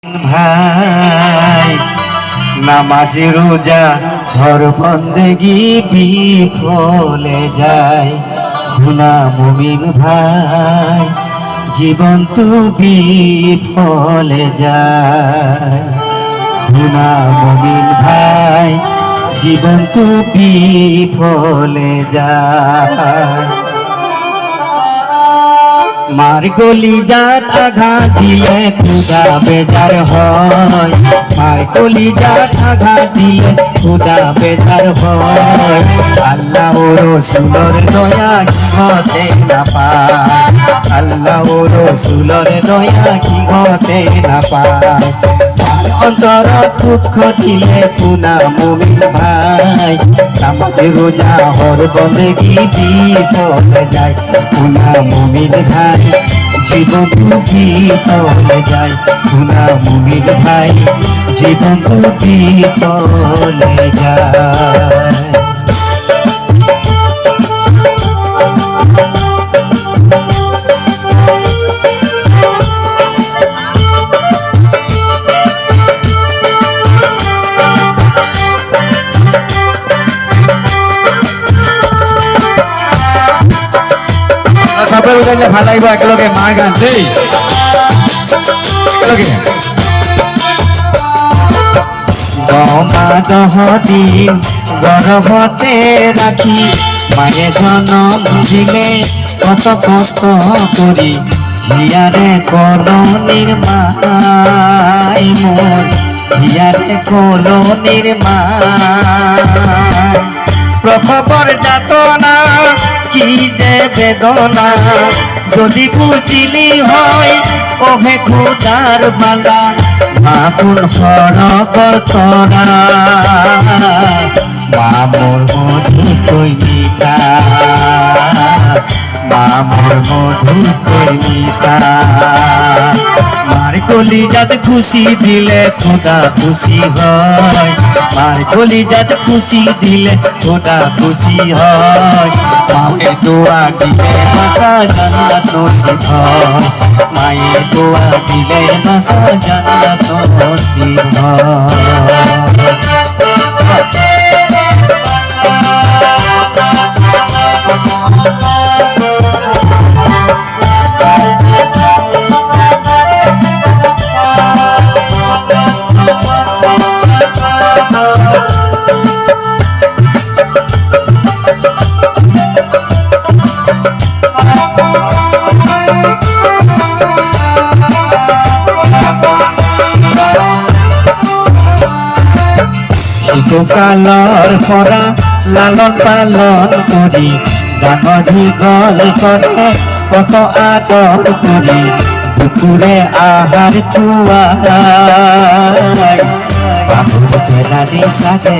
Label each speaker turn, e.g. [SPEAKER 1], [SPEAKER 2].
[SPEAKER 1] ভাই নামাজে রোজা হর বন্দেগি বিফলে যায়। গুনা মুমিন ভাই জীবন তো বিফলে যায়। গুনা মুমিন ভাই জীবন তো বিফলে যায়। মার গলি জাত আঘাত দিলে খুদা বেজার হয়। মার গলি জাত আঘাত দিলে খুদা বেজার হয়। আল্লাহ ও রসুলের দয়া কি হতে না পায়। আল্লাহ ও রসুলের দয়া কি হতে না পায়। অন্তর দুঃখ দিলে গুনা মুমিন ভাই নামাজে রোজা হর বন্দেগি বিফলে যায়। গুনা মুমিন ভাই জীবন বিফলে যায়। গুনা মুমিন ভাই জীবন বিফলে যায়। সবের উদাহরণে ভালাইব একলগে মার গান দেই একলগে গমা 10 দিন গর্ভতে রাখি মায়ে জনম দিলে কত কষ্ট করি। হিয়ারে কলোনির মাই মোর হিয়ারে কলোনির মাই প্রভাবর যাতনা কি যে বেদনা যদি বুঝিলি হয় ওহে খুদার বান্দা মাপুর হরকর তোরা মামুর মধু কই মিতা মামুর মধু কই মিতা। মার কলিজাত খুশি দিলে খোদা খুশি হয়। মার কলিজাত খুশি দিলে খোদা খুশি হয়। মায়ে দোয়া দিলে বাসা জান্নাত নসিব হয়। মায়ে দোয়া দিলে বাসা জান্নাত নসিব হয়। কালর পরা লালন পালন করি ডাঙর দীঘল করে কত আদর করি। দুপুরে আহার চুয়াই বাবুর বেলা সাজে